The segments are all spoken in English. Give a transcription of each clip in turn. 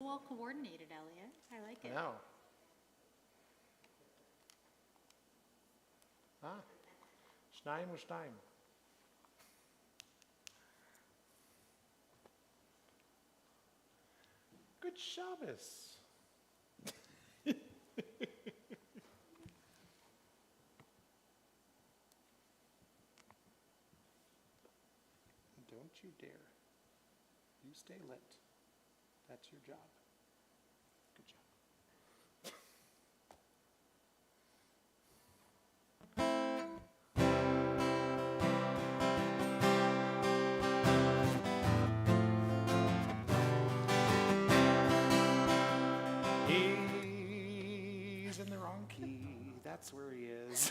Well coordinated, Elliot. I like it. No. Ah, Stein was Stein. Good Shabbos. Don't you dare. You stay lit. That's your job. Good job. He's in the wrong key. That's where he is.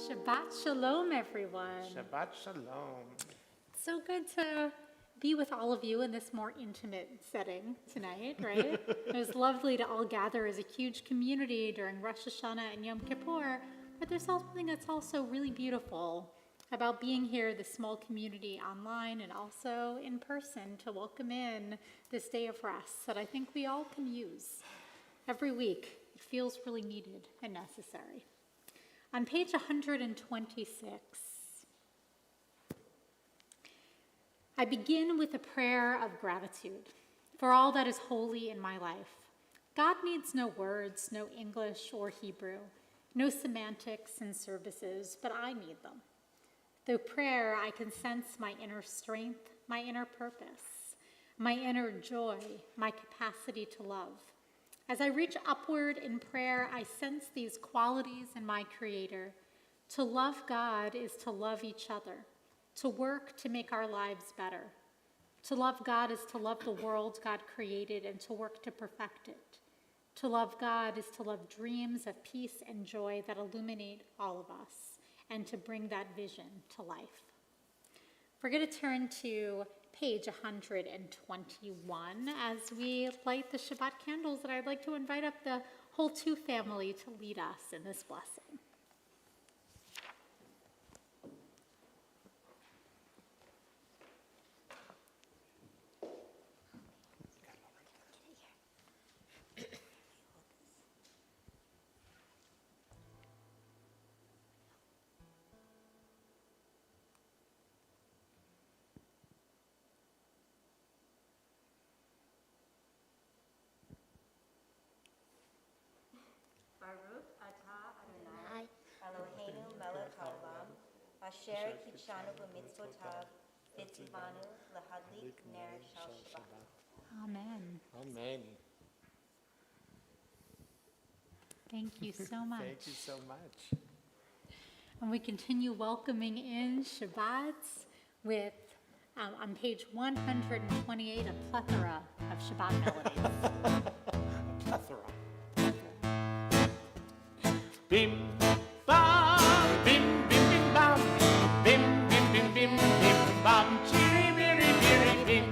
Shabbat Shalom, everyone. Shabbat Shalom. So good to be with all of you in this more intimate setting tonight, right? It was lovely to all gather as a huge community during Rosh Hashanah and Yom Kippur, but there's something that's also really beautiful about being here, this small community online and also in person to welcome in this day of rest that I think we all can use every week. It feels really needed and necessary. On page 126, I begin with a prayer of gratitude for all that is holy in my life. God needs no words, no English or Hebrew, no semantics and services, but I need them. Through prayer, I can sense my inner strength, my inner purpose, my inner joy, my capacity to love. As I reach upward in prayer, I sense these qualities in my Creator. To love God is to love each other, to work to make our lives better. To love God is to love the world God created and to work to perfect it. To love God is to love dreams of peace and joy that illuminate all of us and to bring that vision to life. We're going to turn to page 121 as we light the Shabbat candles, and I'd like to invite up the whole two family to lead us in this blessing. Baruch atah Adonai Eloheinu melech haolam asher kitshanu b'mitzvotav v'tzivanu lahadlik ner shel Shabbat. Amen. Amen. Thank you so much. Thank you so much. And we continue welcoming in Shabbats with, on page 128, a plethora of Shabbat melodies. A plethora. Bim, bam, bim, bim, bim, bam, bim, bim, bim, bim, bim, bam, chiri, biri, biri, bim,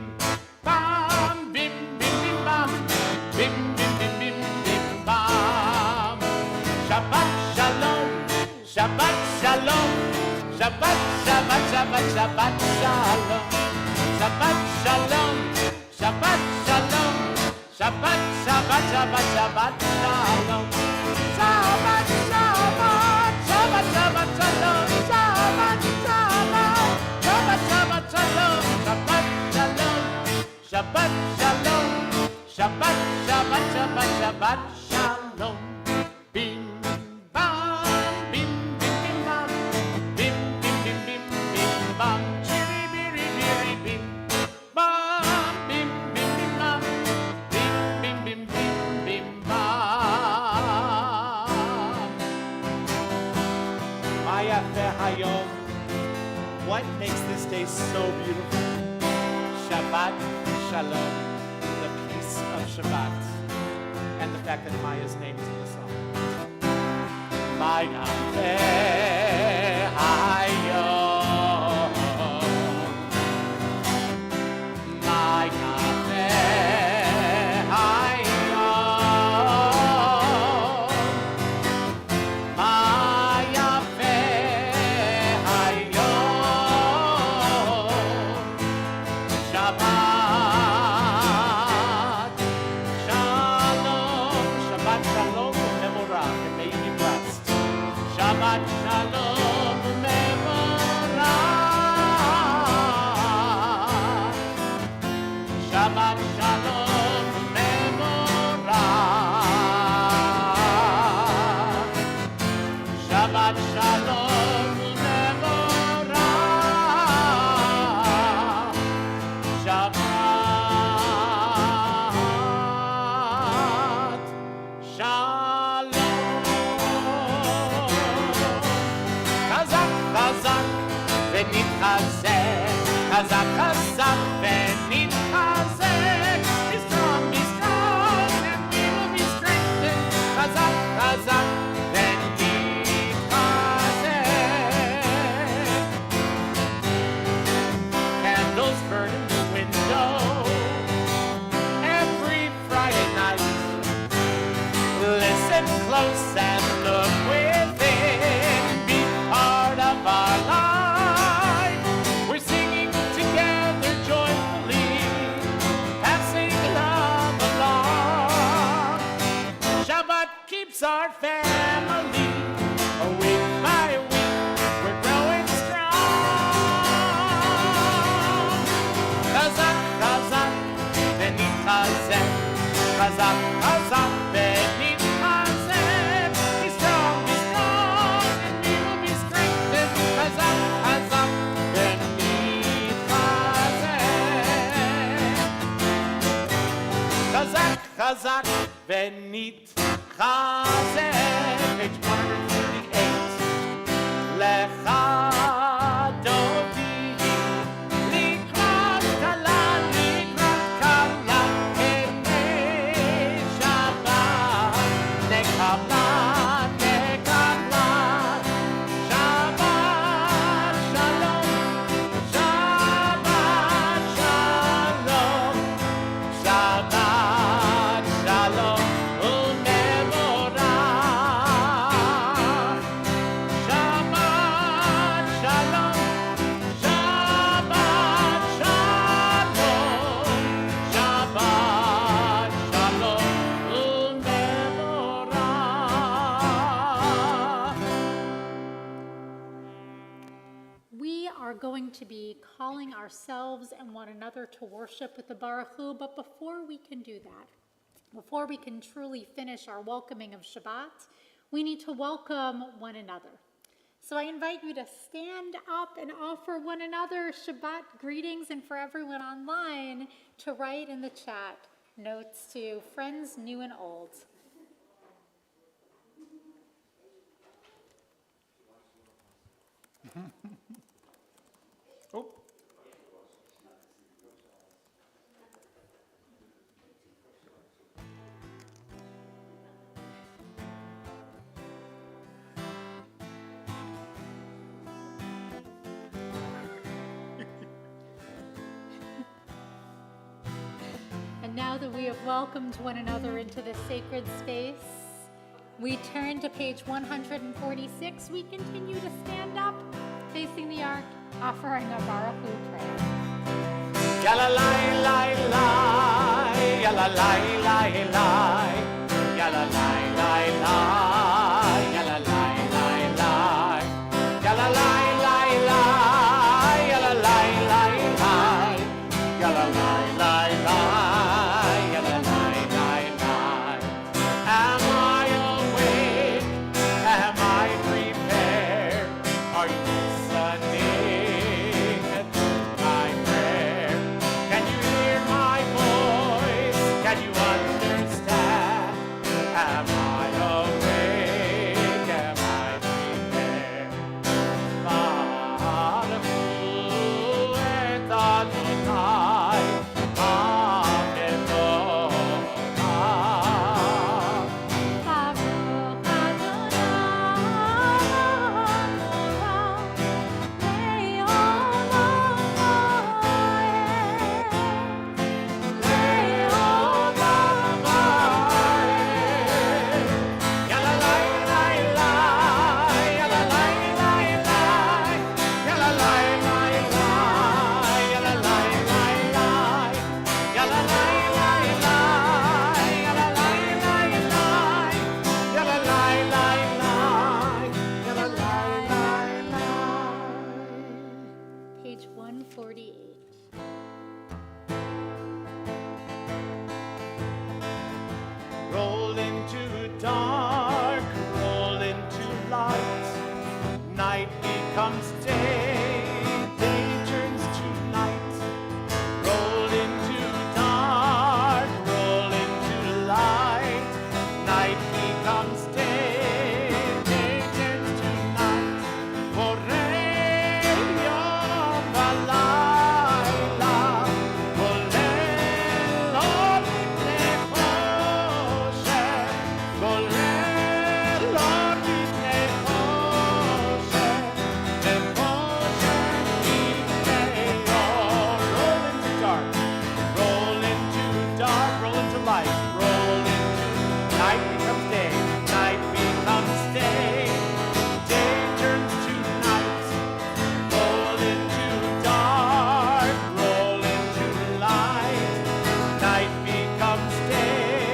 bam, bim, bim, bim, bam, bim, bim, bim, bim, bim, bam. Shabbat shalom, Shabbat shalom, Shabbat, Shabbat, Shabbat, Shabbat shalom, Shabbat shalom, Shabbat shalom, Shabbat, Shabbat, Shabbat, Shabbat shalom, Shabbat, Shabbat, Shabbat, Shabbat shalom, Shabbat, Shabbat, Shabbat, Shabbat shalom, Shabbat shalom, Shabbat shalom, Shabbat, Shabbat, Shabbat, Shabbat shalom. Bim bam, bim bim bim bam, bim bim bim bim bim bam, chiri biri biri bim bam, bim bim bim bam, bim bim bim bim bim bam. Maya hayom. What makes this day so beautiful? Shabbat shalom, the peace of Shabbat, and the fact that Maya's name is in the song. Maya hayom, Maya hayom, Maya hayom, Shabbat shalom, Shabbat shalom u'mevorach, and may you be blessed. Shabbat shalom u'mevorach, Shabbat shalom u'mevorach, Shabbat shalom u'mevorach, Shabbat shalom. Chazak, chazak, v'nitchazek. Chazak, chazak, v'nitchazek. Be strong, and we will be strengthened. Chazak, chazak, v'nitchazek. Candles burn in the window every Friday night. Listen close and look within. Be part of our life. We're singing together joyfully, passing love along. Shabbat keeps our family. Week by week, we're growing strong. Chazak, chazak, v'nitchazek. Chazak, chazak, v'nitchazek. Be strong, and we will be strengthened. Chazak, chazak, v'nitchazek. Chazak, chazak, v'nitchazek. Page 138. Lecha dodi, likrat kala, kenei Shabbat, nekabla, nekabla. Shabbat shalom, Shabbat shalom, Shabbat shalom u'mevorach. Shabbat shalom, Shabbat shalom, Shabbat shalom u'mevorach. We are going to be calling ourselves and one another to worship with the Baruch Hu, but before we can do that, before we can truly finish our welcoming of Shabbat, we need to welcome one another. So I invite you to stand up and offer one another Shabbat greetings, and for everyone online to write in the chat notes to friends new and old. Oh. And now that we have welcomed one another into this sacred space, We turn to page 146. We continue to stand up, facing the ark, offering a Baruch Hu prayer. Yalla lai lai lai, yalla lai lai lai, yalla lai lai lai, yalla lai lai lai, yalla lai lai lai, yalla lai lai lai, yalla lai lai lai, yalla lai lai lai. Am I awake? Am I prepared? Are you listening to my prayer? Can you hear my voice? Can you understand? Am I awake? Am I prepared? Baruch Hu et Adonai, Amen. Baruch Adonai, Page 148. Roll into dark, roll into light. Night becomes day, day turns to night. Roll into dark, roll into light. Night becomes day, day turns to night. Borei yom v'layla, golel od mipnei choshen, golel od mipnei choshen, v'choshen mipnei or. Roll into dark, roll into light, roll into night becomes day, night becomes day, day turns to night. Roll into dark, roll into light, night becomes day,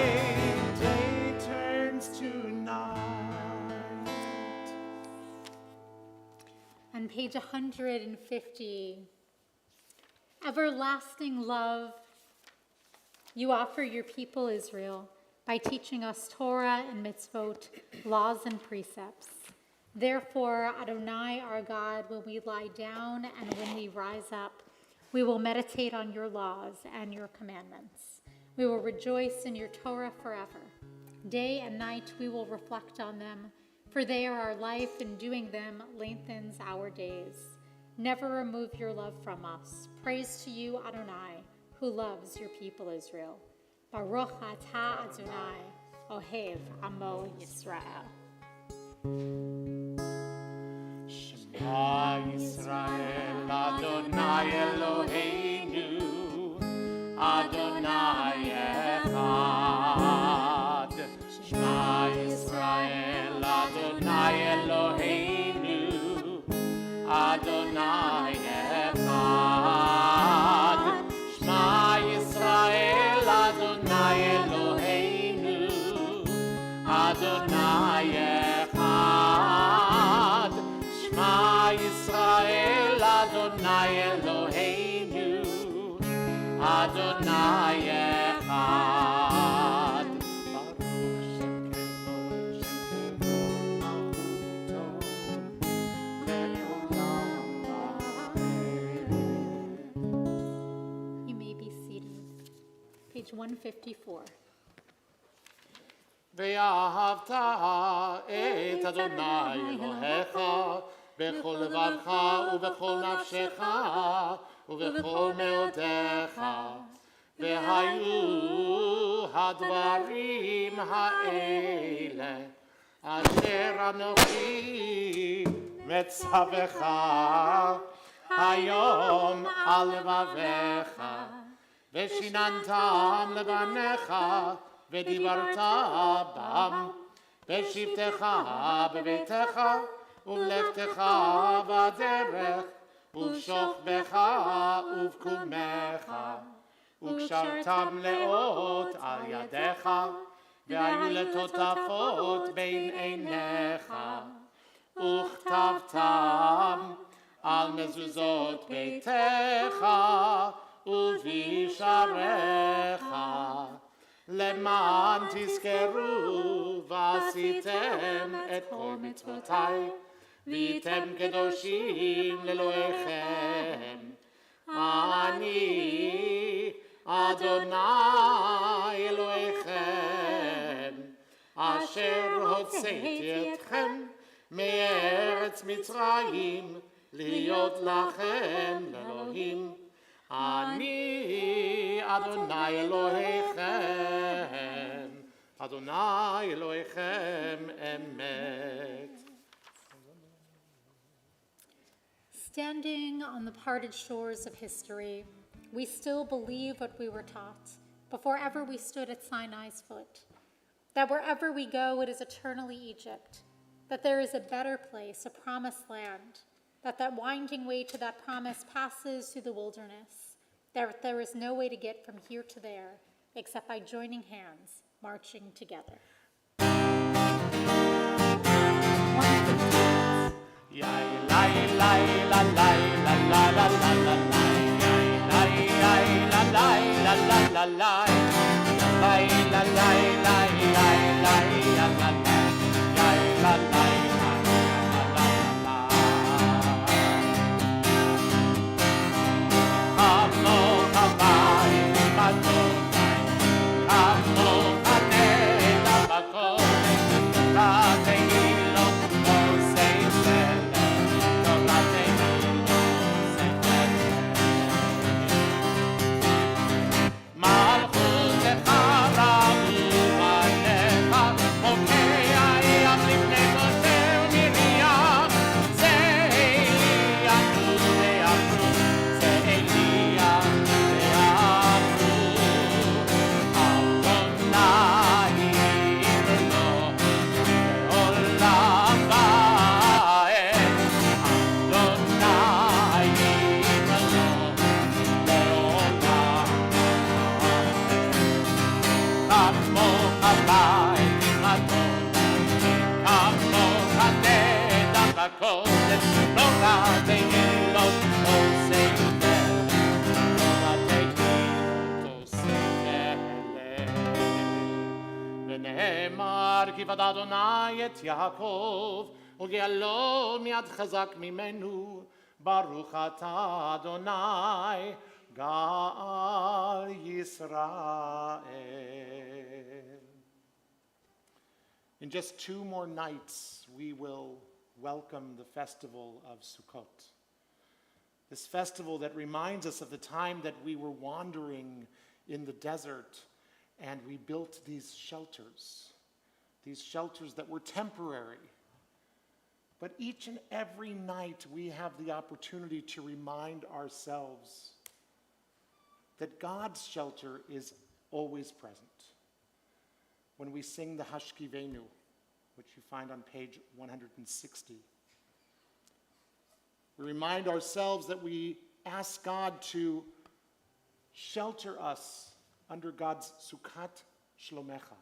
day turns to night. On page 150, everlasting love, you offer your people Israel by teaching us Torah and mitzvot, laws and precepts. Therefore, Adonai, our God, when we lie down and when we rise up, we will meditate on your laws and your commandments. We will rejoice in your Torah forever. Day and night we will reflect on them, for they are our life, and doing them lengthens our days. Never remove your love from us. Praise to you, Adonai, who loves your people Israel. Baruch atah Adonai, Ohev Amo Yisrael. Shema Yisrael, Adonai Eloheinu, Adonai Echad. Shema Yisrael, Adonai Eloheinu, Adonai Echad. Shema Yisrael, Adonai Eloheinu, Adonai Echad. Shema Yisrael, Adonai Eloheinu, Adonai Echad. Baruch Shekemo Malchuto, Le'olam Va'ed. You may be seated. Page 154. ואהבת את אדוני אלוהיך בכל לבבך ובכל נפשך ובכל מאודיך. והיו הדברים האלה אשר אנוכי מצווך היום על לבביך, ושיננתם לבניך ודיברת בם, בשבתך בביתך, ובלכתך בדרך, ובשוכבך ובקומך, וקשרתם לאות על ידיך, והיו לטוטפות בין עיניך, וכתבתם על מזוזות ביתך ובשעריך, למען תזכרו ועשיתם את כל מצוותיי, והייתם קדושים לאלוהיכם. אני אדוני אלוהיכם, אשר הוצאתי אתכם מארץ מצרים, להיות לכם לאלוהים. אני אדוני אלוהיכם, אדוני אלוהיכם אמת. Standing on the parted shores of history, we still believe what we were taught before ever we stood at Sinai's foot, that wherever we go, it is eternally Egypt, that there is a better place, a promised land, that winding way to that promise passes through the wilderness, that there is no way to get from here to there except by joining hands, marching together. ונאמר כי בד אדוני את יעקב וגאלו מיד חזק ממנו, ברוך אתה אדוני גאל ישראל. In just 2 more nights, we will welcome the festival of Sukkot. This festival that reminds us of the time that we were wandering in the desert and we built these shelters that were temporary. But each and every night we have the opportunity to remind ourselves that God's shelter is always present. When we sing the Hashkivenu, which you find on page 160, we remind ourselves that we ask God to shelter us under God's Sukkot Shlomecha,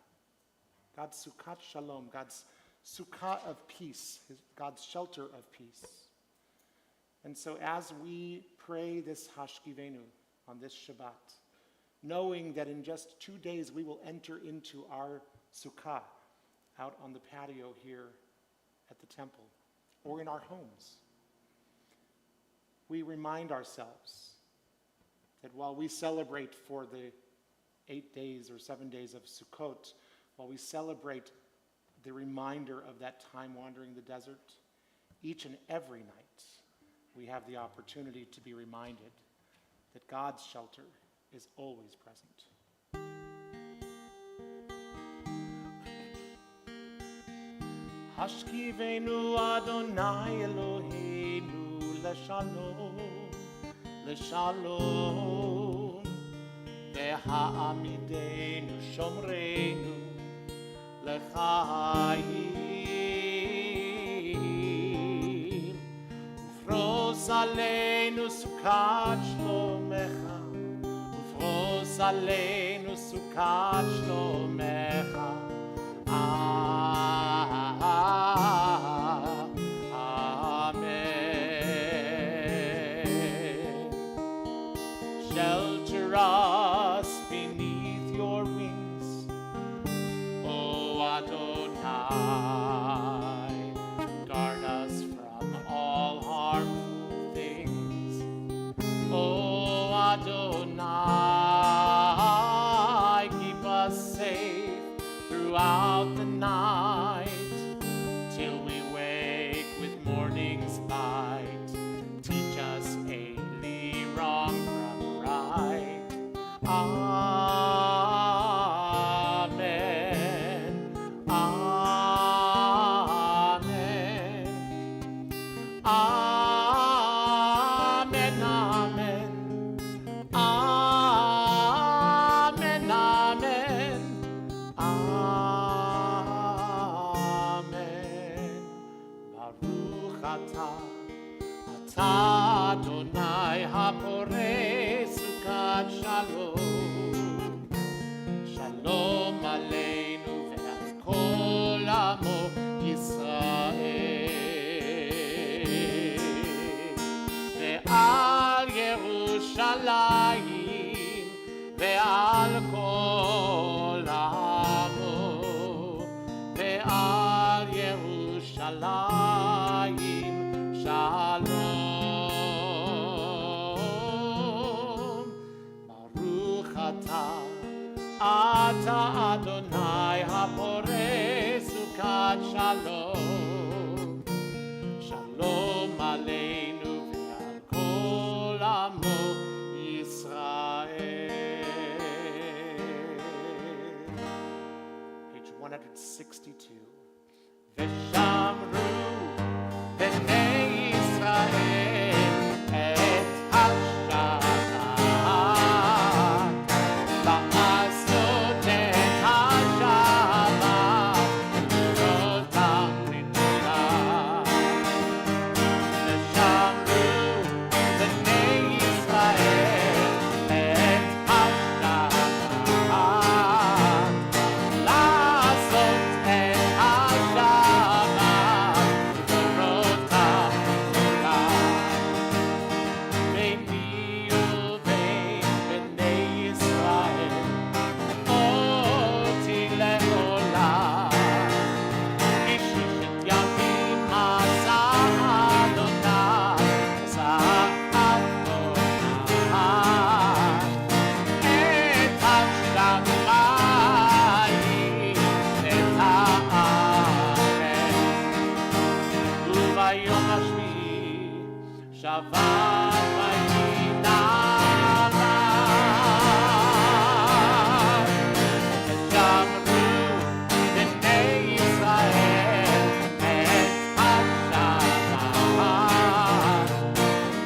God's Sukkot Shalom, God's Sukkah of peace, God's shelter of peace. And so as we pray this Hashkivenu on this Shabbat, knowing that in just 2 days we will enter into our Sukkah out on the patio here at the temple or in our homes, we remind ourselves that while we celebrate for the 8 days or 7 days of Sukkot, while we celebrate the reminder of that time wandering the desert, each and every night we have the opportunity to be reminded that God's shelter is always present. Hashkivenu Adonai Eloheinu leshalom, leshalom, ve'ha'amidenu shomreinu, לחיים. ופרוס עלינו סוכת שלומך, ופרוס עלינו סוכת שלומך. Shelter us beneath your wings, O Adonai. Guard us from all harmful things, O Adonai. Keep us safe throughout the night, till we wake with morning's light. Teach us daily wrong from right. Amen. Amen. Amen. Amen. Amen. Amen. Amen. Baruch atah Adonai haporeh sukat shalom. Shalom aleinu ve'al kol amo Yisrael. Ve'al Yerushalayim ve'al kol amo. Ve'al Yerushalayim shalom. Baruch atah Adonai haporeh sukat shalom. Shalom aleinu ve'al kol amo Yisrael. Page 162. V'shamru b'nei Yisrael et Hashabbat, לעשות את השבת לראותם לנצח. ושמרו בני ישראל את השבת, לעשות את השבת לראותם לנצח. ביני ובין בני ישראל אותי לעולם, כי ששת ימים עשה אדוני, עשה אדוני את השמיים, את הארץ. וביום השביעי שבת וינעם. ושמרו בני ישראל את השבת,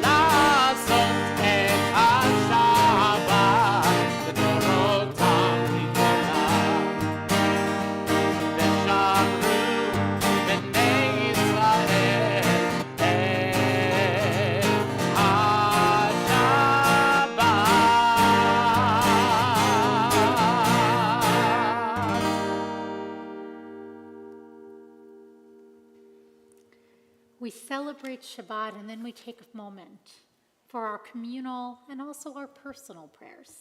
לעשות את השבת לדורותם לעולם. ושמרו בני ישראל את We celebrate Shabbat and then we take a moment for our communal and also our personal prayers.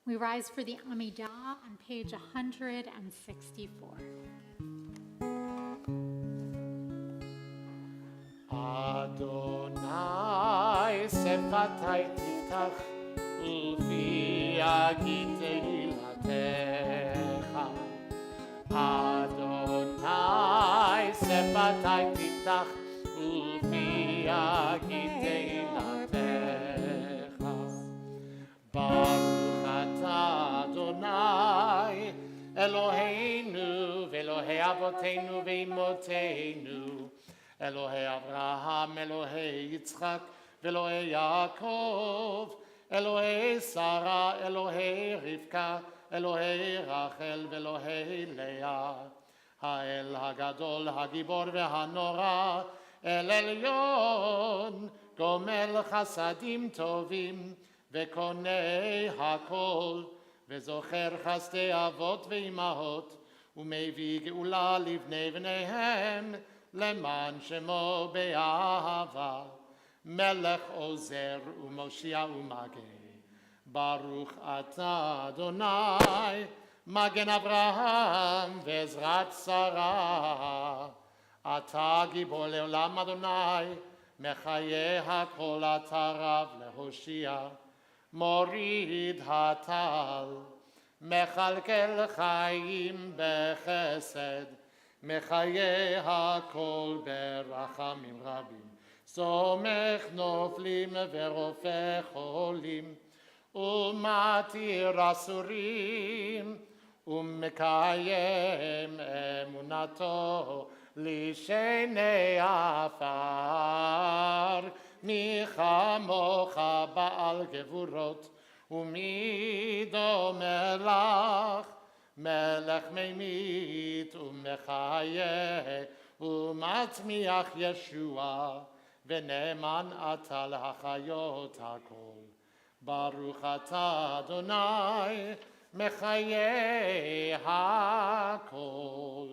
We rise for the Amidah on page 164. Adonai sefatai tiftach ufi yagid tehilatecha. Adonai sefatai tiftach ufi yagid tehilatecha. Baruch atah Adonai Eloheinu ve'Elohei avoteinu ve'imotenu, Elohei Avraham, Elohei Yitzchak, Elohei Yaakov, Elohei Sarah, Elohei Rivka, Elohei Rachel, Elohei Leah, האל הגדול, הגיבור והנורא, אל עליון, גומל חסדים טובים, וקונה הכל, וזוכר חסדי אבות ואימהות, ומביא גאולה לבני בניהם, למען שמו באהבה. מלך עוזר ומושיע ומגן, ברוך אתה אדוני, מגן אברהם ועזרת שרה. אתה גיבור לעולם אדוני, מחיה הכל אתה רב להושיע, מוריד הטל, מכלכל חיים בחסד, מחיה הכל ברחמים רבים, סומך נופלים ורופא חולים, ומתיר אסורים, ומקיים אמונתו לשני עפר. מי כמוך בעל גבורות, ומי דומה לך, מלך ממית ומחיה, ומצמיח ישוע, ונאמן אתה להחיות הכל. ברוך אתה אדוני, מחיה הכל.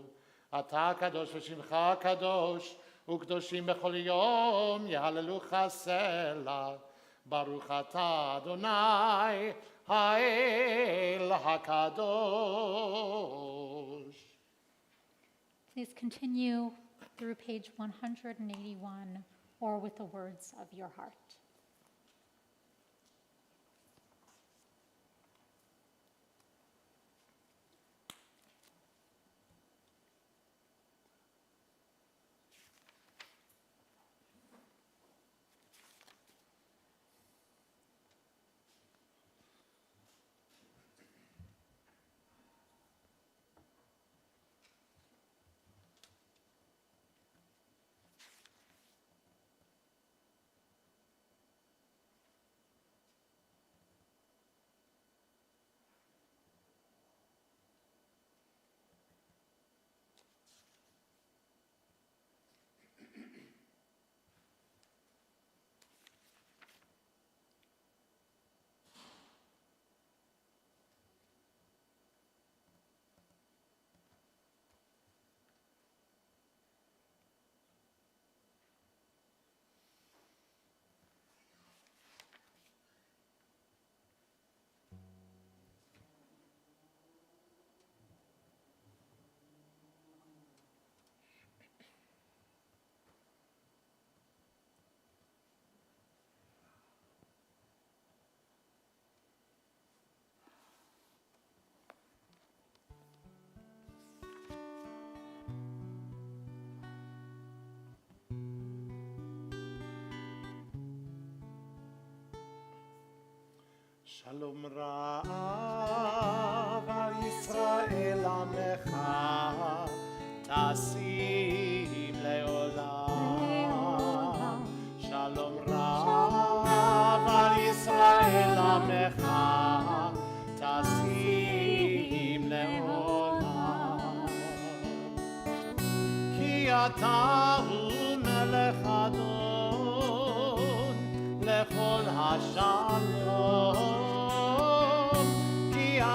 אתה קדוש ושמך קדוש, וקדושים בכל יום יהללוך סלה. ברוך אתה אדוני, האל הקדוש. Please continue through page 181, or with the words of your heart. שלום רב על ישראל עמך, תשים לעולם. שלום רב על ישראל עמך, תשים לעולם. כי אתה הוא מלך אדון לכל השלום.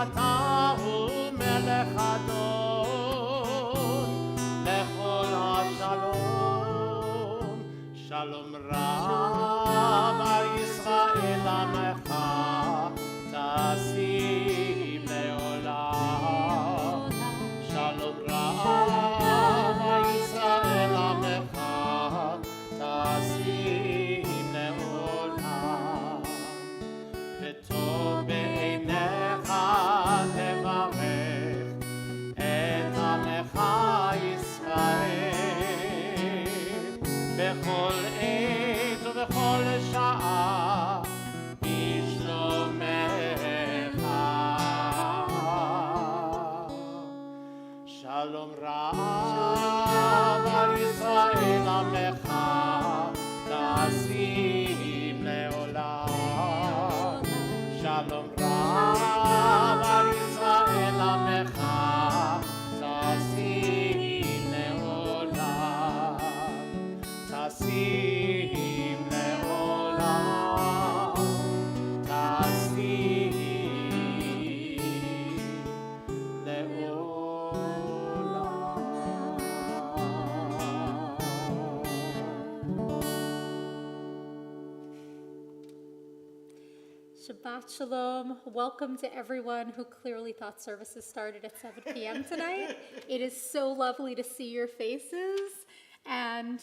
אתה הוא מלך אדון לכל השלום. שלום רב על ישראל עמך, תשים לעולם. שלום רב על ישראל עמך, תשים לעולם. וטוב בעיניך תברך את עמך ישראל, בכל עת ובכל שעה בשלומך. שלום רב על ישראל עמך, תשים לעולם. שלום רב על ישראל עמך, תשים tasim leolam, tasim Shabbat Shalom. Welcome to everyone who clearly thought services started at 7 p.m. tonight. It is so lovely to see your faces. And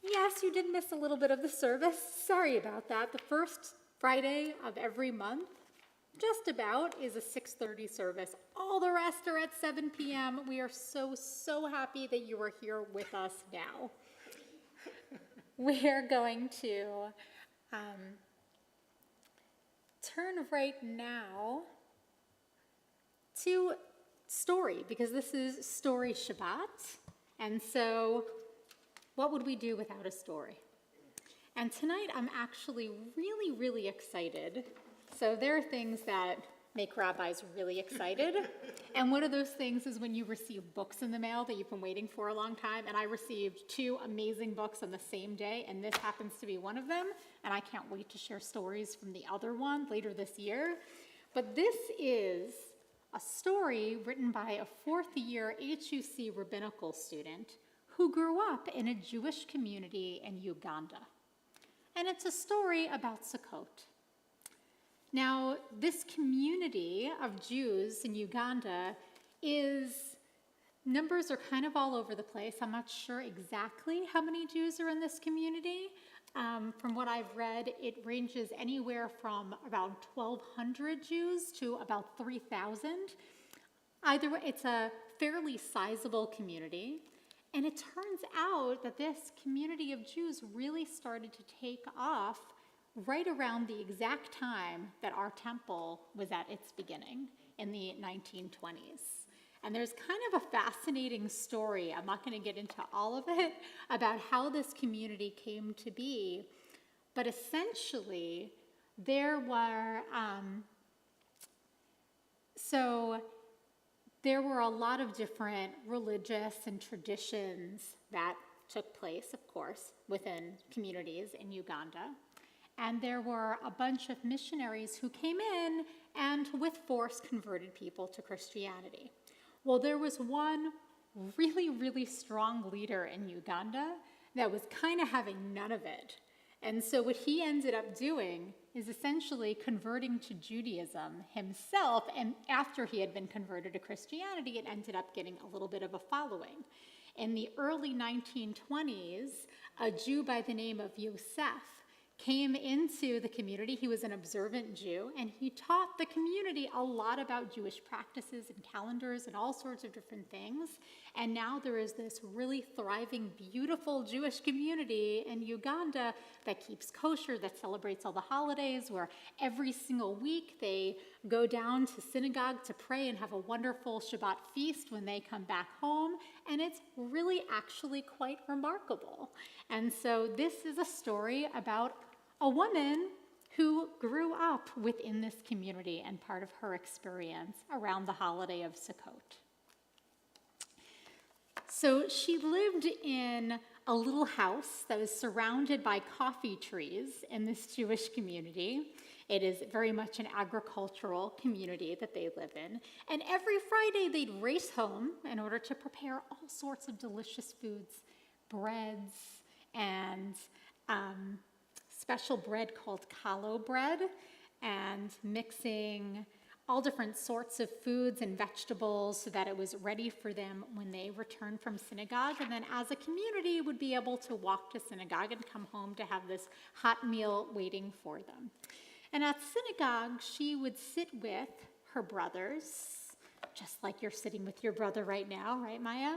yes, you did miss a little bit of the service. Sorry about that. The first Friday of every month, just about, is a 6:30 service. All the rest are at 7 p.m. We are so happy that you are here with us now. We are going to turn right now to story, because this is Story Shabbat. And so what would we do without a story? And tonight I'm actually really excited. So there are things that make rabbis really excited. And one of those things is when you receive books in the mail that you've been waiting for a long time. And I received 2 amazing books on the same day, and this happens to be one of them. And I can't wait to share stories from the other one later this year. But this is a story written by a 4th-year HUC rabbinical student who grew up in a Jewish community in Uganda. And it's a story about Sukkot. Now, this community of Jews in Uganda numbers are kind of all over the place. I'm not sure exactly how many Jews are in this community. From what I've read, it ranges anywhere from about 1,200 Jews to about 3,000. Either way, it's a fairly sizable community. And it turns out that this community of Jews really started to take off right around the exact time that our temple was at its beginning in the 1920s. And there's kind of a fascinating story, I'm not going to get into all of it, about how this community came to be. But essentially, there were a lot of different religious and traditions that took place, of course, within communities in Uganda. And there were a bunch of missionaries who came in and with force converted people to Christianity. Well, there was one really strong leader in Uganda that was kind of having none of it. And so what he ended up doing is essentially converting to Judaism himself, and after he had been converted to Christianity, it ended up getting a little bit of a following. In the early 1920s, a Jew by the name of Yosef came into the community. He was an observant Jew, and he taught the community a lot about Jewish practices and calendars and all sorts of different things. And now there is this really thriving, beautiful Jewish community in Uganda that keeps kosher, that celebrates all the holidays, where every single week they go down to synagogue to pray and have a wonderful Shabbat feast when they come back home. And it's really actually quite remarkable. And so this is a story about a woman who grew up within this community and part of her experience around the holiday of Sukkot. So she lived in a little house that was surrounded by coffee trees in this Jewish community. It is very much an agricultural community that they live in. And every Friday they'd race home in order to prepare all sorts of delicious foods, breads, and special bread called kalo bread, and mixing all different sorts of foods and vegetables so that it was ready for them when they returned from synagogue. And then as a community would be able to walk to synagogue and come home to have this hot meal waiting for them. And at synagogue, she would sit with her brothers, just like you're sitting with your brother right now, right, Maya?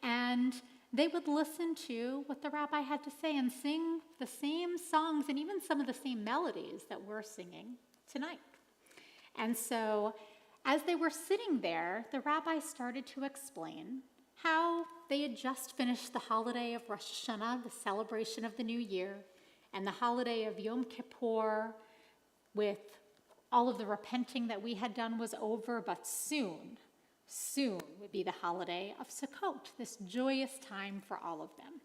And they would listen to what the rabbi had to say and sing the same songs and even some of the same melodies that we're singing tonight. And so as they were sitting there, the rabbi started to explain how they had just finished the holiday of Rosh Hashanah, the celebration of the new year, and the holiday of Yom Kippur, with all of the repenting that we had done was over, but soon would be the holiday of Sukkot, this joyous time for all of them.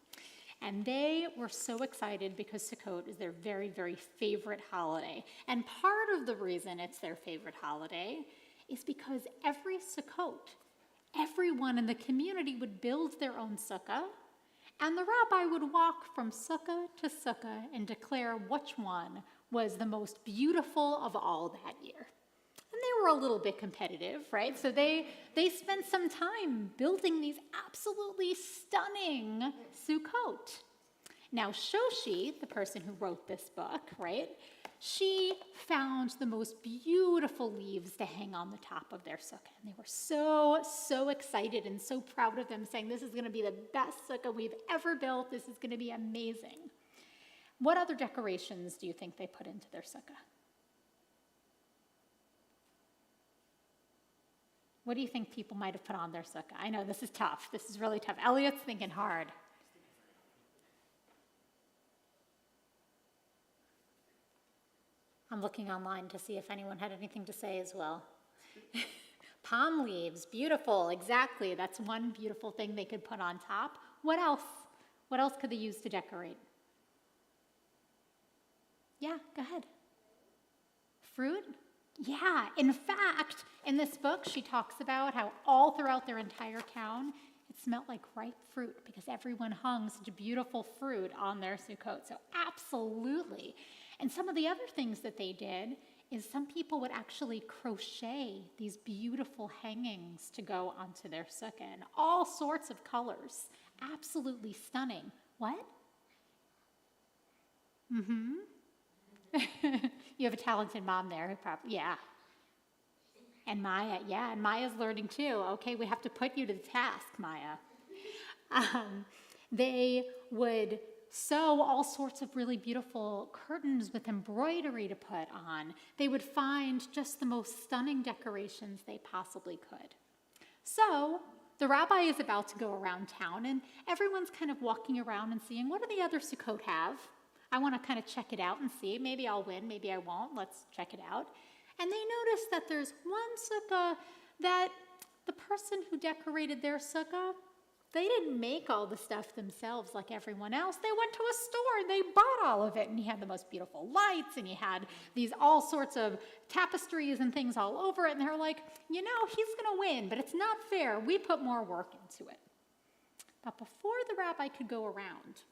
And they were so excited because Sukkot is their very, very favorite holiday. And part of the reason it's their favorite holiday is because every Sukkot, everyone in the community would build their own sukkah, and the rabbi would walk from sukkah to sukkah and declare which one was the most beautiful of all that year. And they were a little bit competitive, right? So they spent some time building these absolutely stunning Sukkot. Now, Shoshi, the person who wrote this book, right, she found the most beautiful leaves to hang on the top of their sukkah. And they were so, so excited and so proud of them, saying, this is going to be the best sukkah we've ever built. This is going to be amazing. What other decorations do you think they put into their sukkah? What do you think people might have put on their sukkah? I know this is tough. This is really tough. Elliot's thinking hard. I'm looking online to see if anyone had anything to say as well. Palm leaves, beautiful, exactly. That's one beautiful thing they could put on top. What else? What else could they use to decorate? Yeah, go ahead. Fruit? Yeah, in fact, in this book, she talks about how all throughout their entire town, it smelled like ripe fruit because everyone hung such beautiful fruit on their Sukkot. So absolutely. And some of the other things that they did is some people would actually crochet these beautiful hangings to go onto their sukkah in all sorts of colors. Absolutely stunning. What? Mm-hmm. You have a talented mom there who probably, yeah. And Maya, yeah, and Maya's learning too. Okay, we have to put you to the task, Maya. They would sew all sorts of really beautiful curtains with embroidery to put on. They would find just the most stunning decorations they possibly could. So the rabbi is about to go around town, and everyone's kind of walking around and seeing, what do the other Sukkot have? I want to kind of check it out and see. Maybe I'll win, maybe I won't. Let's check it out. And they notice that there's one sukkah that the person who decorated their sukkah, they didn't make all the stuff themselves like everyone else. They went to a store and they bought all of it. And he had the most beautiful lights, and he had these all sorts of tapestries and things all over it. And they're like, you know, he's going to win, but it's not fair. We put more work into it. But before the rabbi could go around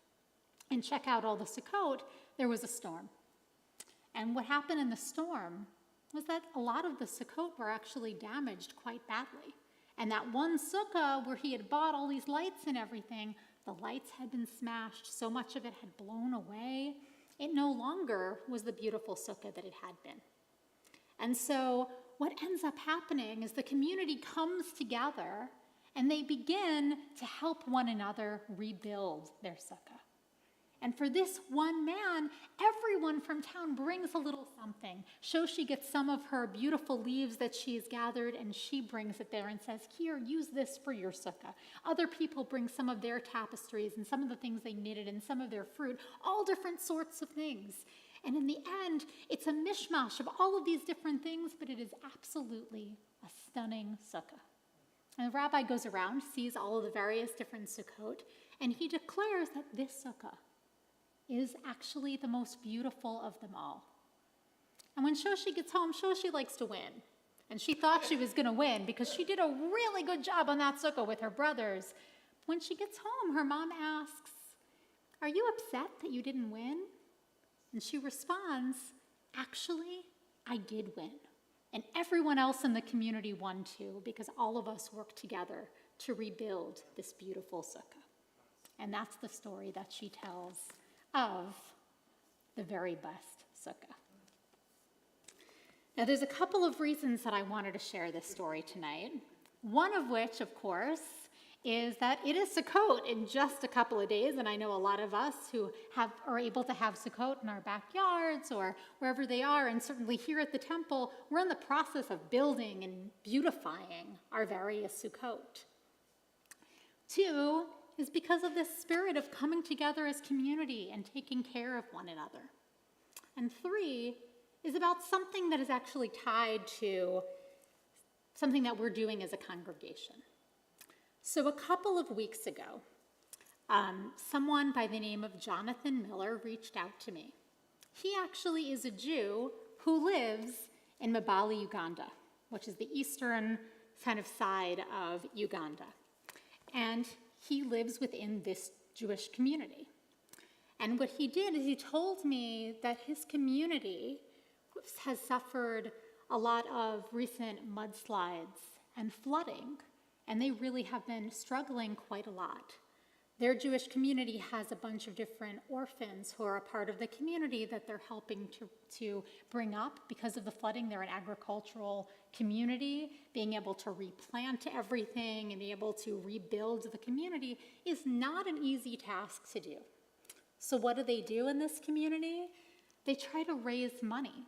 and check out all the Sukkot, there was a storm. And what happened in the storm was that a lot of the Sukkot were actually damaged quite badly. And that one sukkah where he had bought all these lights and everything, the lights had been smashed, so much of it had blown away. It no longer was the beautiful sukkah that it had been. And so what ends up happening is the community comes together and they begin to help one another rebuild their sukkah. And for this one man, everyone from town brings a little something. Shoshi gets some of her beautiful leaves that she's gathered, and she brings it there and says, here, use this for your sukkah. Other people bring some of their tapestries and some of the things they knitted and some of their fruit, all different sorts of things. And in the end, it's a mishmash of all of these different things, but it is absolutely a stunning sukkah. And the rabbi goes around, sees all of the various different Sukkot, and he declares that this sukkah is actually the most beautiful of them all. And when Shoshi gets home, Shoshi likes to win. And she thought she was going to win because she did a really good job on that sukkah with her brothers. When she gets home, her mom asks, are you upset that you didn't win? And she responds, actually, I did win. And everyone else in the community won too, because all of us worked together to rebuild this beautiful sukkah. And that's the story that she tells of the very best sukkah. Now, there's a couple of reasons that I wanted to share this story tonight. One of which, of course, is that it is Sukkot in just a couple of days, and I know a lot of us who are able to have Sukkot in our backyards or wherever they are, and certainly here at the temple, we're in the process of building and beautifying our various Sukkot. Two is because of this spirit of coming together as community and taking care of one another. And three is about something that is actually tied to something that we're doing as a congregation. So a couple of weeks ago, someone by the name of Jonathan Miller reached out to me. He actually is a Jew who lives in Mbale, Uganda, which is the eastern kind of side of Uganda. And he lives within this Jewish community. And what he did is he told me that his community has suffered a lot of recent mudslides and flooding, and they really have been struggling quite a lot. Their Jewish community has a bunch of different orphans who are a part of the community that they're helping to bring up because of the flooding. They're an agricultural community. Being able to replant everything and be able to rebuild the community is not an easy task to do. So what do in this community? They try to raise money.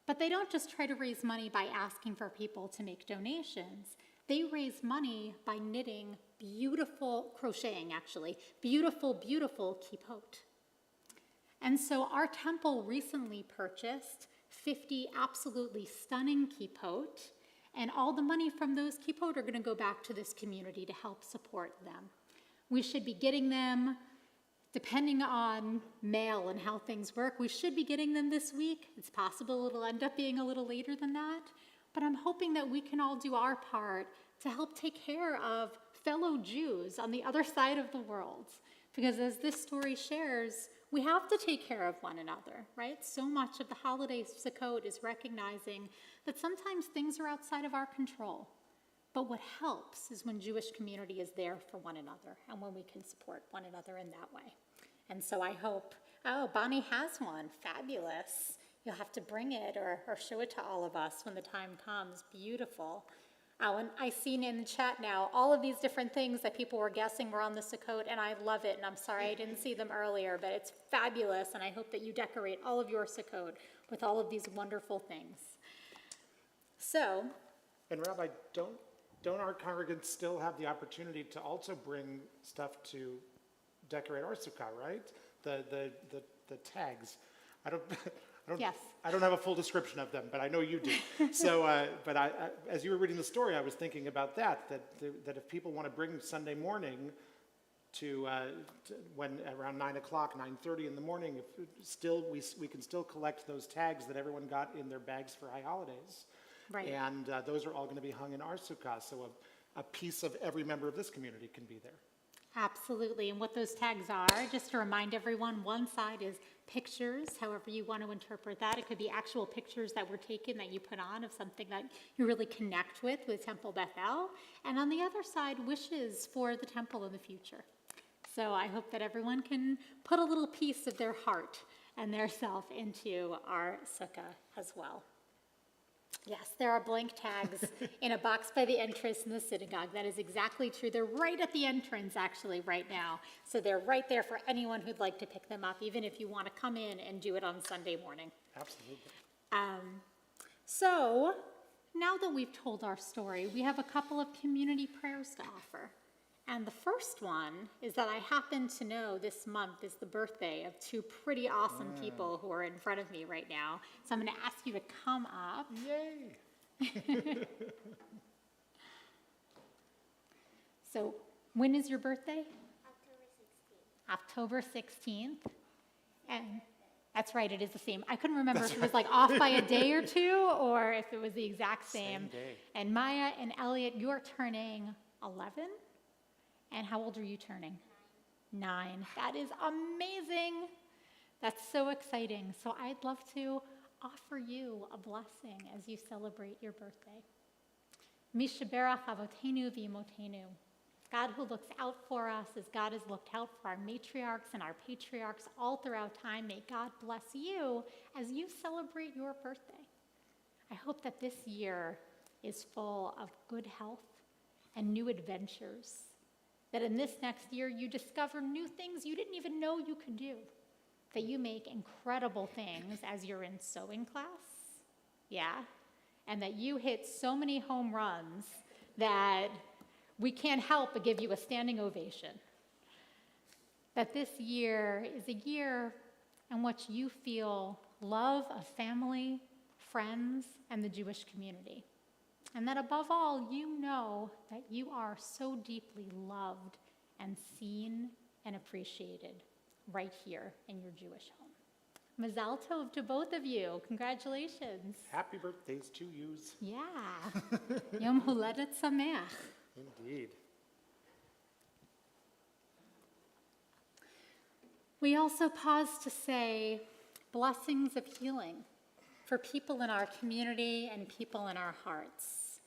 But they don't just try to raise money by asking for people to make donations. They raise money by knitting crocheting beautiful kippot. And so our temple recently purchased 50 absolutely stunning kippot, and all the money from those kippot are going to go back to this community to help support them. We should be getting them, depending on mail and how things work, we should be getting them this week. It's possible it'll end up being a little later than that, but I'm hoping that we can all do our part to help take care of fellow Jews on the other side of the world. Because as this story shares, we have to take care of one another, right? So much of the holiday Sukkot is recognizing that sometimes things are outside of our control. But what helps is when Jewish community is there for one another and when we can support one another in that way. And so I hope, Bonnie has one, fabulous. You'll have to bring it or show it to all of us when the time comes, beautiful. And I seen in the chat now all of these different things that people were guessing were on the Sukkot, and I love it, and I'm sorry I didn't see them earlier, but it's fabulous, and I hope that you decorate all of your Sukkot with all of these wonderful things. So. And Rabbi, don't our congregants still have the opportunity to also bring stuff to decorate our sukkah, right? The tags. Yes. I don't have a full description of them, but I know you do. So, but as you were reading the story, I was thinking about that if people want to bring Sunday morning to when around 9 o'clock, 9:30 in the morning, we can still collect those tags that everyone got in their bags for high holidays. Right. And those are all going to be hung in our sukkah, so a piece of every member of this community can be there. Absolutely, and what those tags are, just to remind everyone, one side is pictures, however you want to interpret that. It could be actual pictures that were taken that you put on of something that you really connect with Temple Bethel. And on the other side, wishes for the temple in the future. So I hope that everyone can put a little piece of their heart and their self into our sukkah as well. Yes, there are blank tags in a box by the entrance in the synagogue. That is exactly true. They're right at the entrance, actually, right now. So they're right there for anyone who'd like to pick them up, even if you want to come in and do it on Sunday morning. Absolutely. So now that we've told our story, we have a couple of community prayers to offer. And the first one is that I happen to know this month is the birthday of two pretty awesome people who are in front of me right now. So I'm going to ask you to come up. Yay! So when is your birthday? October 16th. October 16th. And that's right, it is the same. I couldn't remember if it was like off by a day or two or if it was the exact same. Same day. And Maya and Elliot, you're turning 11? And how old are you turning? 9. That is amazing. That's so exciting. So I'd love to offer you a blessing as you celebrate your birthday. Mishaberach avotenu v'imotenu. God who looks out for us as God has looked out for our matriarchs and our patriarchs all throughout time. May God bless you as you celebrate your birthday. I hope that this year is full of good health and new adventures. That in this next year, you discover new things you didn't even know you could do. That you make incredible things as you're in sewing class. Yeah. And that you hit so many home runs that we can't help but give you a standing ovation. That this year is a year in which you feel love of family, friends, and the Jewish community. And that above all, you know that you are so deeply loved and seen and appreciated right here in your Jewish home. Mazal tov to both of you. Congratulations. Happy birthdays to yous. Yeah. Yom Holedet Sameach. Indeed. We also pause to say blessings of healing for people in our community and people in our hearts.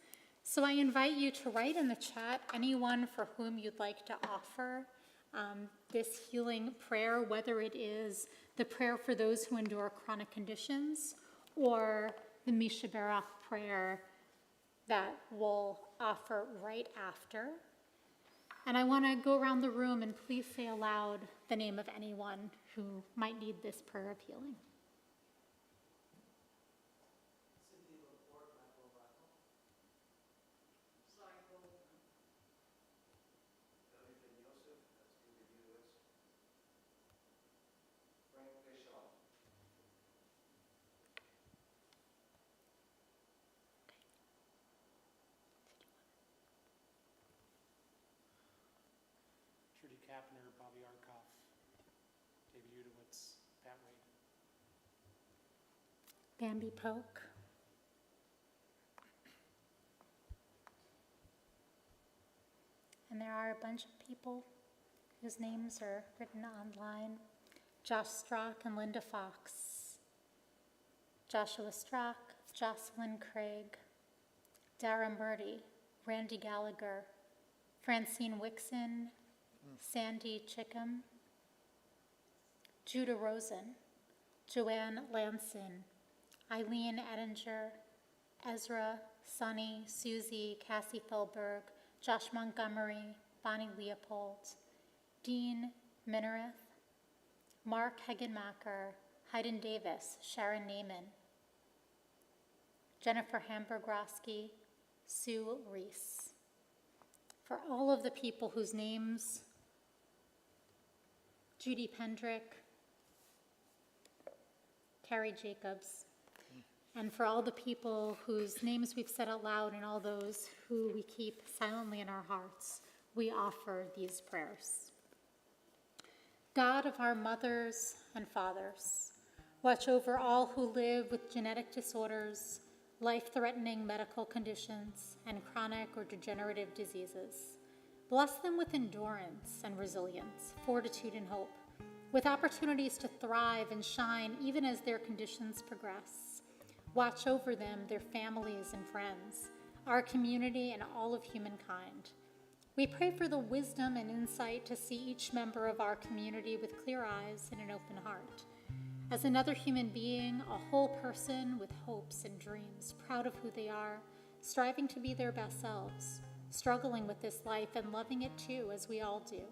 So I invite you to write in the chat anyone for whom you'd like to offer this healing prayer, whether it is the prayer for those who endure chronic conditions or the Misha Berach prayer that we'll offer right after. And I want to go around the room and please say aloud the name of anyone who might need this prayer of healing. Trudy Kapner, Bobby Arkoff, David Udowitz, Pat Wade. Bambi Polk. And there are a bunch of people whose names are written online. Josh Strock and Linda Fox. Joshua Strock, Jocelyn Craig, Dara Murdy, Randy Gallagher, Francine Wixon, Sandy Chickham, Judah Rosen, Joanne Lanson, Eileen Ettinger, Ezra, Sunny, Susie, Cassie Philberg, Josh Montgomery, Bonnie Leopold, Dean Minareth, Mark Hegenmacher, Hayden Davis, Sharon Naiman, Jennifer Hamburgroski, Sue Reese. For all of the people whose names, Judy Pendrick, Carrie Jacobs, and for all the people whose names we've said out loud and all those who we keep silently in our hearts, we offer these prayers. God of our mothers and fathers, watch over all who live with genetic disorders, life-threatening medical conditions, and chronic or degenerative diseases. Bless them with endurance and resilience, fortitude and hope, with opportunities to thrive and shine even as their conditions progress. Watch over them, their families and friends, our community, and all of humankind. We pray for the wisdom and insight to see each member of our community with clear eyes and an open heart. As another human being, a whole person with hopes and dreams, proud of who they are, striving to be their best selves, struggling with this life and loving it too, as we all do.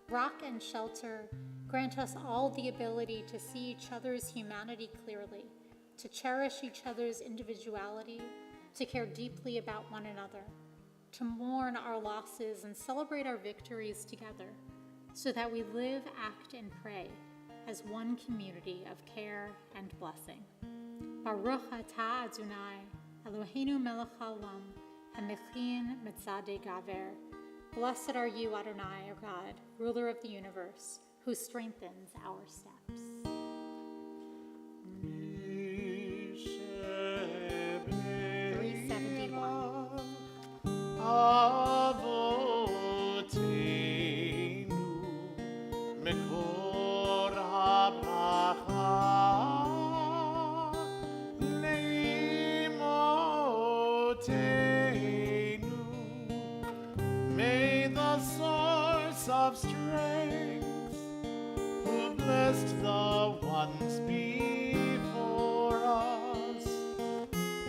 Rock and shelter, grant us all the ability to see each other's humanity clearly, to cherish each other's individuality, to care deeply about one another, to mourn our losses and celebrate our victories together, so that we live, act, and pray as one community of care and blessing. Baruch atah Adonai, Eloheinu melech haolam, hamechin mitzadei gaver. Blessed are you, Adonai, our God, ruler of the universe, who strengthens our steps. 371. Avotenu mekor habracha neimotenu. May the source of strength, who blessed the ones before us,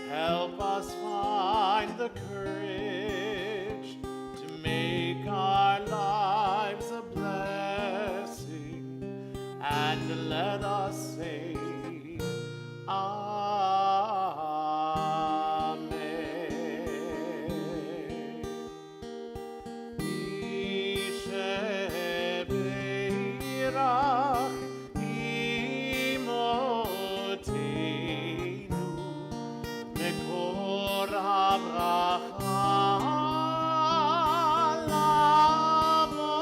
help us find the courage to make our lives a blessing, and let us say, Amen. Yishebeirach imotenu mekor habracha lavotenu.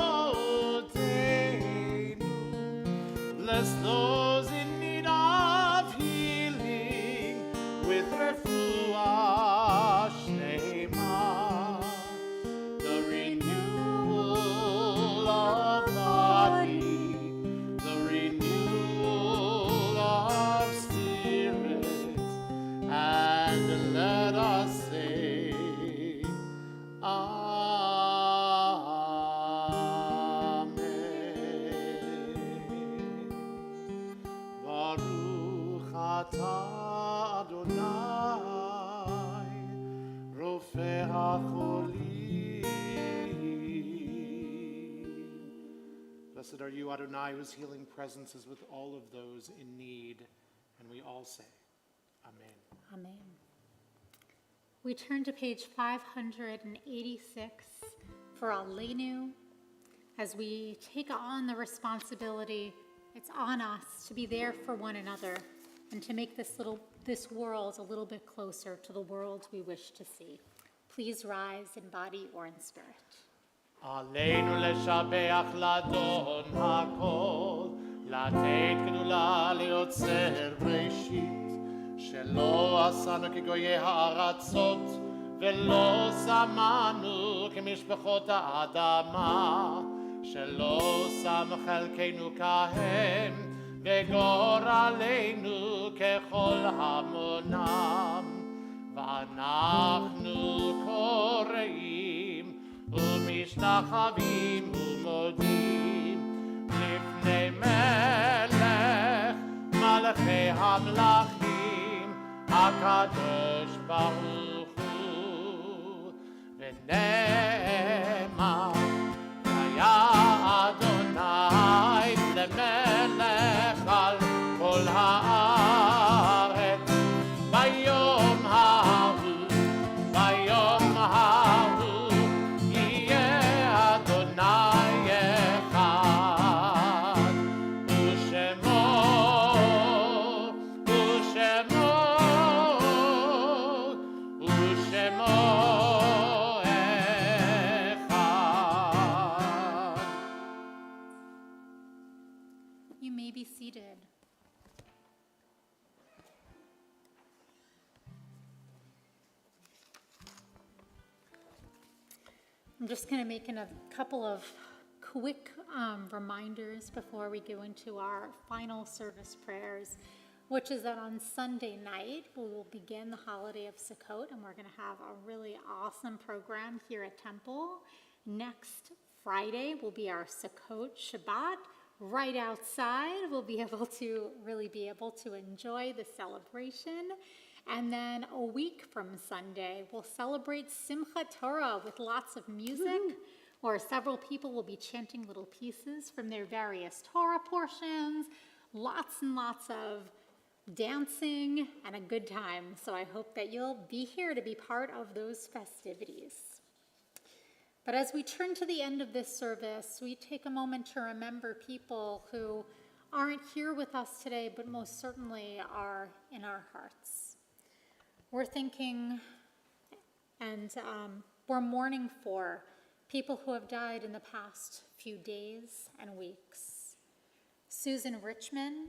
those in need of healing with refuah shlema, the renewal of body, the renewal of spirit, and let us say, Baruch atah Adonai, Rofei HaCholim. Blessed are you, Adonai, whose healing presence is with all of those in need. And we all say, Amen. Amen. We turn to page 586 for Aleinu as we take on the responsibility. It's on us to be there for one another and to make this world a little bit closer to the world we wish to see. Please rise in body or in spirit. עלינו לשבח לאדון הכל, לתת גדולה ליוצר בראשית, שלא עשנו כגויי הארצות, ולא שמנו כמשפחות האדמה, שלא שם חלקנו כהם, וגורלנו ככל המונם, ואנחנו קוראים ומשתחווים ומודים לפני מלך מלכי המלכים הקדוש ברוך הוא, ונאמר היה אדוני למלך על כל הארץ ביום ההוא, ביום ההוא יהיה אדוני אחד, ושמו אחד. You may be seated. I'm just going to make a couple of quick reminders before we go into our final service prayers, which is that on Sunday night we will begin the holiday of Sukkot, and we're going to have a really awesome program here at Temple. Next Friday will be our Sukkot Shabbat. Right outside, we'll be able to enjoy the celebration. And then a week from Sunday, we'll celebrate Simchat Torah with lots of music, where several people will be chanting little pieces from their various Torah portions, lots and lots of dancing, and a good time. So I hope that you'll be here to be part of those festivities. But as we turn to the end of this service, we take a moment to remember people who aren't here with us today, but most certainly are in our hearts. We're thinking and we're mourning for people who have died in the past few days and weeks. Susan Richmond,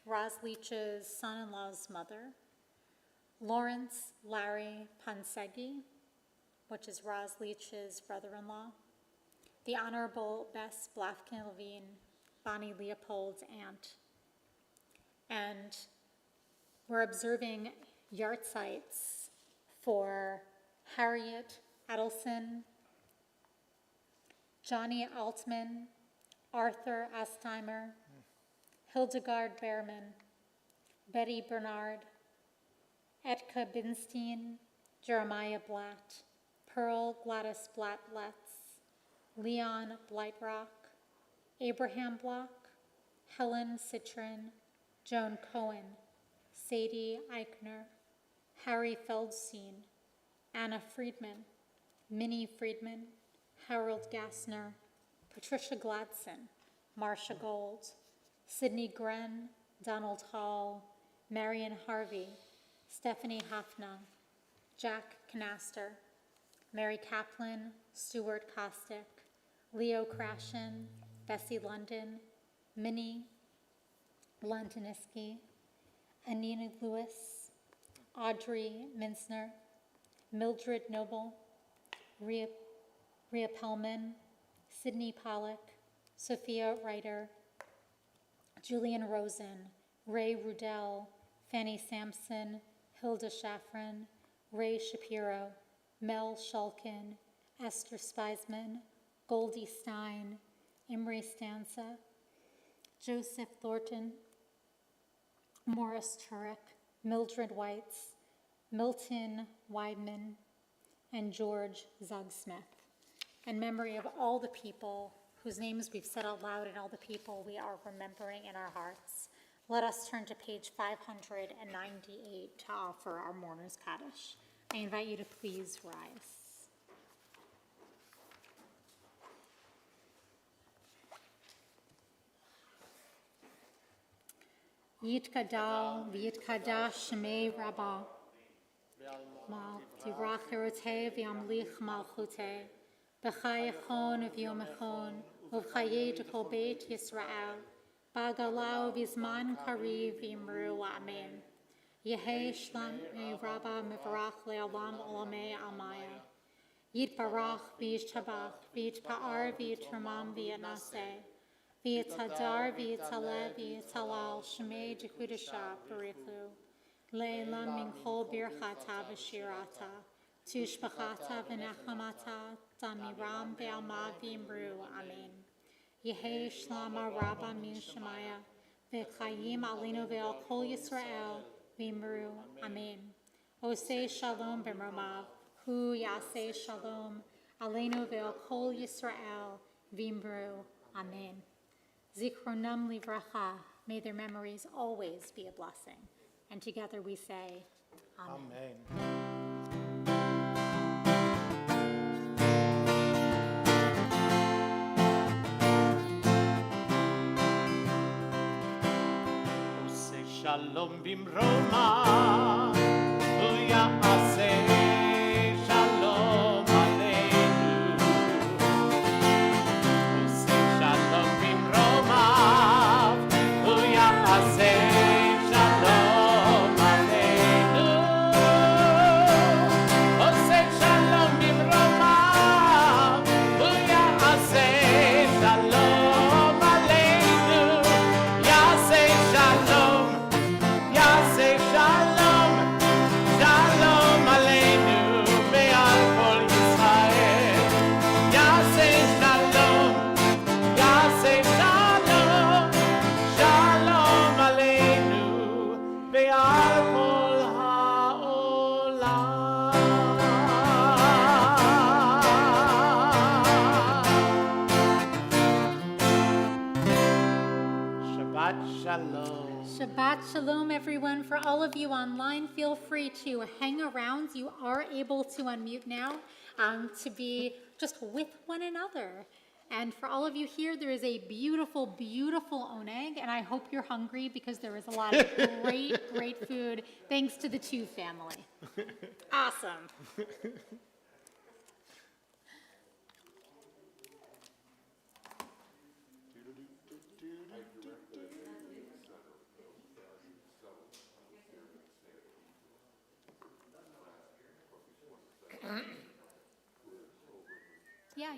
Roz Leach's son-in-law's mother. Lawrence Larry Pansegi, which is Roz Leach's brother-in-law. The Honorable Bess Blafkin-Levine, Bonnie Leopold's aunt. And we're observing yahrzeits for Harriet Adelson, Johnny Altman, Arthur Astheimer, Hildegard Behrman, Betty Bernard, Etka Binstein, Jeremiah Blatt, Pearl Gladys Blatt-Letts, Leon Blightrock, Abraham Block, Helen Citrin, Joan Cohen, Sadie Eichner, Harry Feldstein, Anna Friedman, Minnie Friedman, Harold Gassner, Patricia Gladson, Marcia Gold, Sidney Gren, Donald Hall, Marion Harvey, Stephanie Hafna, Jack Canaster, Mary Kaplan, Stuart Kostick, Leo Krashen, Bessie London, Minnie, Londoniski, Anina Lewis, Audrey Minsner, Mildred Noble, Rhea Pellman, Sydney Pollock, Sophia Reiter, Julian Rosen, Ray Rudell, Fanny Sampson, Hilda Shaffron, Ray Shapiro, Mel Shulkin, Esther Speisman, Goldie Stein, Imre Stanza, Joseph Thornton, Morris Turek, Mildred Weitz, Milton Weidman, and George Zugsmith. In memory of all the people whose names we've said out loud and all the people we are remembering in our hearts, let us turn to page 598 to offer our mourner's Kaddish. I invite you to please rise. Yitkadal v'yitkadash shemei Rabbah, tivrach erotei v'yamlich malchutei, b'chayachon v'yomechon, uv'chayei dekol beit Yisrael, b'agalau v'zman kariv v'imru amen. Yehei shlam Rabbah mivarach le'olam olamei amaya. Yitbarach v'yishtabach v'yitpa'ar v'yitramam v'yitnaseh. V'yitadar v'yitaleh v'yitalal shemei dekudasha barichu. Le'elam min kol birchata v'shirata. Tushbachata v'nechamata damiram ve'alma v'imru amen. Yehei shlama rabba min shemaya. V'chayim alinu ve'al kol Yisrael v'imru amen. Osei shalom b'mromav. Hu yasei shalom alinu ve'al kol Yisrael v'imru amen. Zichronam livracha, may their memories always be a blessing. And together we say, Amen. Oseh shalom bimroma, hu ya'aseh shalom aleinu. Oseh shalom bimroma, hu ya'aseh shalom aleinu. Oseh shalom bimroma, hu ya'aseh shalom aleinu. Ya'aseh shalom, ya'aseh shalom, shalom aleinu ve'al kol Yisrael. Ya'aseh shalom, ya'aseh shalom, shalom aleinu ve'al kol ha'olam. Shabbat shalom. Shabbat shalom, everyone. For all of you online, feel free to hang around. You are able to unmute now to be just with one another. And for all of you here, there is a beautiful, beautiful oneg, and I hope you're hungry because there is a lot of great, great food thanks to the Two family. Awesome. Yeah.